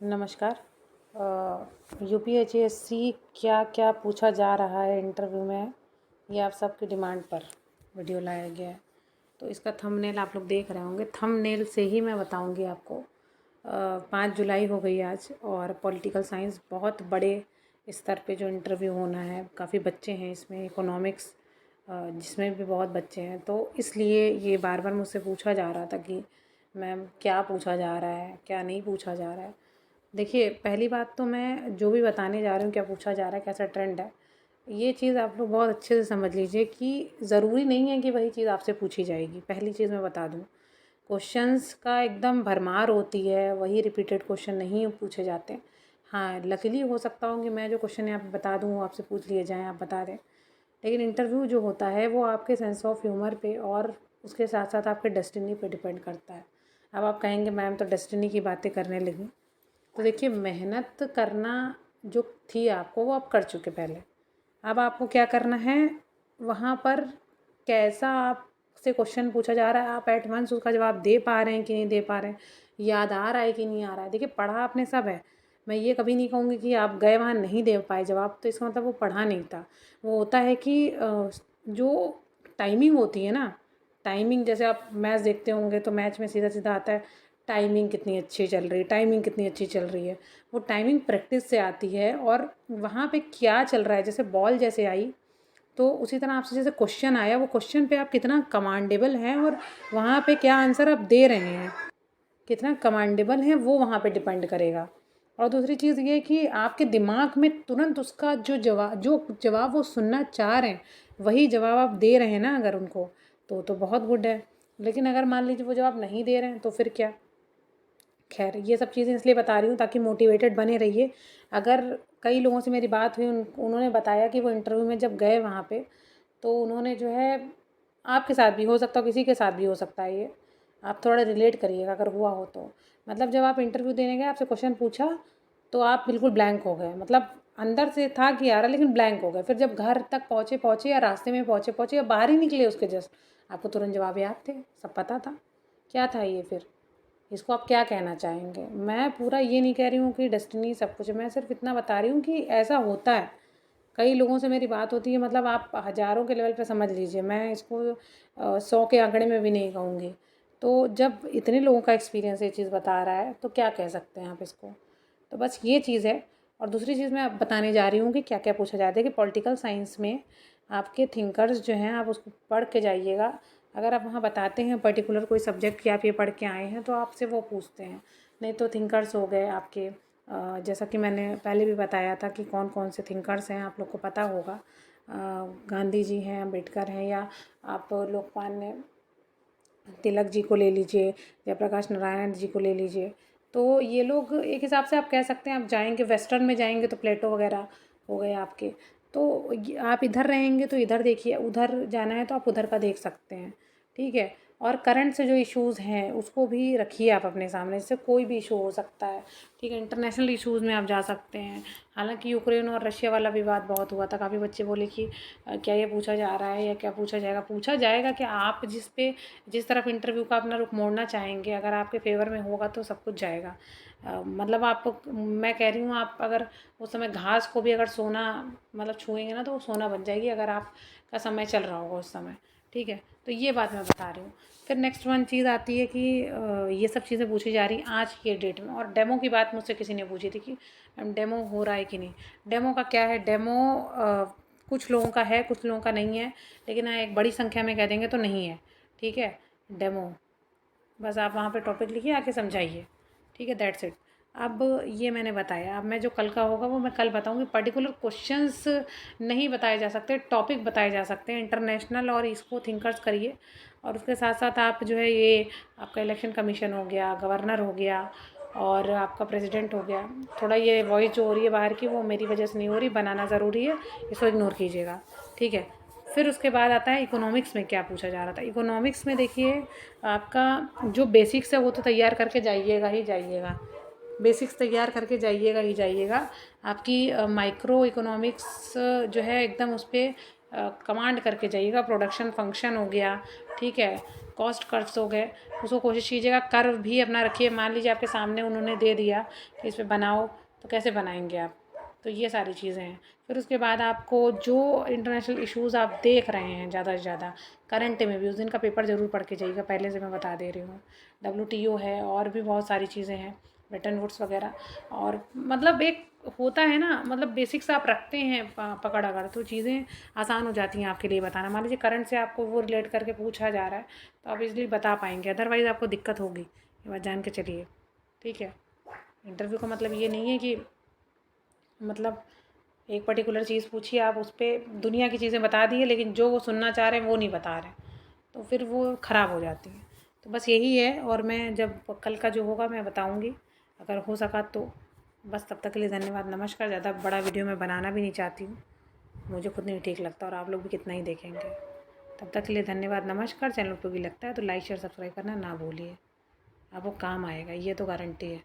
नमस्कार। यूपीएचएससी क्या क्या पूछा जा रहा है इंटरव्यू में, ये आप सबकी डिमांड पर वीडियो लाया गया है। तो इसका थंबनेल आप लोग देख रहे होंगे। थंबनेल से ही मैं बताऊंगी आपको। 5 जुलाई हो गई आज, और पॉलिटिकल साइंस बहुत बड़े स्तर पे जो इंटरव्यू होना है, काफ़ी बच्चे हैं इसमें। इकोनॉमिक्स जिसमें भी बहुत बच्चे हैं, तो इसलिए ये बार बार मुझसे पूछा जा रहा था कि मैम क्या पूछा जा रहा है, क्या नहीं पूछा जा रहा है। देखिए, पहली बात तो मैं जो भी बताने जा रही हूँ, क्या पूछा जा रहा है, कैसा ट्रेंड है, ये चीज़ आप लोग बहुत अच्छे से समझ लीजिए कि ज़रूरी नहीं है कि वही चीज़ आपसे पूछी जाएगी। पहली चीज़ मैं बता दूँ, क्वेश्चंस का एकदम भरमार होती है, वही रिपीटेड क्वेश्चन नहीं पूछे जाते। हाँ, लकीली हो सकता हो कि मैं जो क्वेश्चन यहाँ पे बता दूँ वो आपसे पूछ लिए जाएँ, आप बता दें। लेकिन इंटरव्यू जो होता है वो आपके सेंस ऑफ ह्यूमर पे और उसके साथ साथ आपके डेस्टिनी पे डिपेंड करता है। अब आप कहेंगे मैम तो डेस्टिनी की बातें करने लगी। तो देखिए, मेहनत करना जो थी आपको वो आप कर चुके पहले। अब आपको क्या करना है, वहाँ पर कैसा आपसे क्वेश्चन पूछा जा रहा है, आप एट वंस उसका जवाब दे पा रहे हैं कि नहीं दे पा रहे हैं, याद आ रहा है कि नहीं आ रहा है। देखिए, पढ़ा आपने सब है। मैं ये कभी नहीं कहूँगी कि आप गए वहाँ नहीं दे पाए जवाब, तो इसका मतलब वो पढ़ा नहीं था। वो होता है कि जो टाइमिंग होती है ना, टाइमिंग, जैसे आप मैच देखते होंगे तो मैच में सीधा सीधा आता है टाइमिंग कितनी अच्छी चल रही है, टाइमिंग कितनी अच्छी चल रही है। वो टाइमिंग प्रैक्टिस से आती है, और वहाँ पे क्या चल रहा है, जैसे बॉल जैसे आई तो उसी तरह आपसे जैसे क्वेश्चन आया, वो क्वेश्चन पे आप कितना कमांडेबल हैं और वहाँ पे क्या आंसर आप दे रहे हैं, कितना कमांडेबल है, वो वहाँ पे डिपेंड करेगा। और दूसरी चीज़ ये कि आपके दिमाग में तुरंत उसका जो जवाब वो सुनना चाह रहे हैं, वही जवाब आप दे रहे हैं ना अगर उनको, तो बहुत गुड है। लेकिन अगर मान लीजिए वो जवाब नहीं दे रहे हैं तो फिर क्या। खैर, ये सब चीज़ें इसलिए बता रही हूँ ताकि मोटिवेटेड बने रहिए। अगर कई लोगों से मेरी बात हुई, उन्होंने बताया कि वो इंटरव्यू में जब गए वहाँ पे, तो उन्होंने जो है, आपके साथ भी हो सकता हो, किसी के साथ भी हो सकता है ये, आप थोड़ा रिलेट करिएगा अगर हुआ हो तो। मतलब जब आप इंटरव्यू देने गए, आपसे क्वेश्चन पूछा तो आप बिल्कुल ब्लैंक हो गए। मतलब अंदर से था कि आ रहा, लेकिन ब्लैंक हो गए। फिर जब घर तक पहुँचे या रास्ते में पहुँचे या बाहर ही निकले उसके जस्ट, आपको तुरंत जवाब याद थे, सब पता था। क्या था ये फिर? इसको आप क्या कहना चाहेंगे? मैं पूरा ये नहीं कह रही हूँ कि डेस्टिनी सब कुछ है, मैं सिर्फ इतना बता रही हूँ कि ऐसा होता है। कई लोगों से मेरी बात होती है, मतलब आप हज़ारों के लेवल पे समझ लीजिए, मैं इसको 100 के आंकड़े में भी नहीं कहूँगी। तो जब इतने लोगों का एक्सपीरियंस ये चीज़ बता रहा है तो क्या कह सकते हैं आप इसको। तो बस ये चीज़ है। और दूसरी चीज़ मैं अब बताने जा रही हूँ कि क्या क्या पूछा जाता है कि पॉलिटिकल साइंस में आपके थिंकर्स जो हैं, आप उसको पढ़ के जाइएगा। अगर आप वहाँ बताते हैं पर्टिकुलर कोई सब्जेक्ट कि आप ये पढ़ के आए हैं, तो आपसे वो पूछते हैं। नहीं तो थिंकर्स हो गए आपके, जैसा कि मैंने पहले भी बताया था कि कौन कौन से थिंकर्स हैं, आप लोग को पता होगा। गांधी जी हैं, अम्बेडकर हैं, या आप लोकमान्य तिलक जी को ले लीजिए, जयप्रकाश नारायण जी को ले लीजिए। तो ये लोग एक हिसाब से आप कह सकते हैं, आप जाएंगे वेस्टर्न में जाएंगे तो प्लेटो वगैरह हो गए आपके। तो आप इधर रहेंगे तो इधर देखिए, उधर जाना है तो आप उधर का देख सकते हैं। ठीक है। और करंट से जो इश्यूज़ हैं उसको भी रखिए आप अपने सामने, इससे कोई भी इशू हो सकता है। ठीक है। इंटरनेशनल इश्यूज़ में आप जा सकते हैं। हालांकि यूक्रेन और रशिया वाला विवाद बहुत हुआ था, काफ़ी बच्चे बोले कि क्या ये पूछा जा रहा है या क्या पूछा जाएगा। पूछा जाएगा कि आप जिस तरफ इंटरव्यू का अपना रुख मोड़ना चाहेंगे, अगर आपके फेवर में होगा तो सब कुछ जाएगा। मतलब आप, मैं कह रही हूँ, आप अगर उस समय घास को भी अगर सोना मतलब छुएंगे ना तो वो सोना बन जाएगी, अगर आपका समय चल रहा होगा उस समय। ठीक है। तो ये बात मैं बता रही हूँ। फिर नेक्स्ट वन चीज़ आती है कि ये सब चीज़ें पूछी जा रही आज के डेट में। और डेमो की बात मुझसे किसी ने पूछी थी कि डेमो हो रहा है कि नहीं। डेमो का क्या है, डेमो कुछ लोगों का है, कुछ लोगों का नहीं है। लेकिन हाँ, एक बड़ी संख्या में कह देंगे तो नहीं है। ठीक है। डेमो, बस आप वहाँ पे टॉपिक लिखिए, आके समझाइए। ठीक है, दैट्स इट। अब ये मैंने बताया, अब मैं जो कल का होगा वो मैं कल बताऊंगी। पर्टिकुलर क्वेश्चंस नहीं बताए जा सकते, टॉपिक बताए जा सकते हैं इंटरनेशनल, और इसको थिंकर्स करिए। और उसके साथ साथ आप जो है, ये आपका इलेक्शन कमीशन हो गया, गवर्नर हो गया, और आपका प्रेसिडेंट हो गया। थोड़ा ये वॉइस जो हो रही है बाहर की, वो मेरी वजह से नहीं हो रही, बनाना ज़रूरी है, इसको इग्नोर कीजिएगा। ठीक है। फिर उसके बाद आता है इकोनॉमिक्स में क्या पूछा जा रहा था। इकोनॉमिक्स में देखिए, आपका जो बेसिक्स है वो तो तैयार करके जाइएगा ही जाइएगा, बेसिक्स तैयार करके जाइएगा ही जाइएगा। आपकी माइक्रो इकोनॉमिक्स जो है एकदम उस पर कमांड करके जाइएगा। प्रोडक्शन फंक्शन हो गया। ठीक है। कॉस्ट कर दोगे उसको कोशिश कीजिएगा कर्व भी अपना रखिए। मान लीजिए आपके सामने उन्होंने दे दिया कि इस पे बनाओ, तो कैसे बनाएंगे आप? तो ये सारी चीज़ें हैं। फिर उसके बाद आपको जो इंटरनेशनल इश्यूज़ आप देख रहे हैं ज़्यादा से ज़्यादा, करंट में भी उस दिन का पेपर ज़रूर पढ़ के जाइएगा, पहले से मैं बता दे रही हूँ। WTO है और भी बहुत सारी चीज़ें हैं, ब्रेटन वुड्स वगैरह। और मतलब एक होता है ना, मतलब बेसिक्स आप रखते हैं पकड़ अगर, तो चीज़ें आसान हो जाती हैं आपके लिए बताना। मान लीजिए करंट से आपको वो रिलेट करके पूछा जा रहा है तो आप इज़िली बता पाएंगे, अदरवाइज़ आपको दिक्कत होगी, ये बात जान के चलिए, ठीक है। इंटरव्यू का मतलब ये नहीं है कि मतलब एक पर्टिकुलर चीज़ पूछी, आप उस पर दुनिया की चीज़ें बता दिए लेकिन जो वो सुनना चाह रहे हैं वो नहीं बता रहे, तो फिर वो ख़राब हो जाती है। तो बस यही है, और मैं जब कल का जो होगा मैं बताऊँगी अगर हो सका तो। बस तब तक के लिए धन्यवाद, नमस्कार। ज़्यादा बड़ा वीडियो मैं बनाना भी नहीं चाहती हूँ, मुझे खुद नहीं ठीक लगता और आप लोग भी कितना ही देखेंगे। तब तक के लिए धन्यवाद, नमस्कार। चैनल पर भी लगता है तो लाइक शेयर सब्सक्राइब करना ना भूलिए, आपको काम आएगा, ये तो गारंटी है।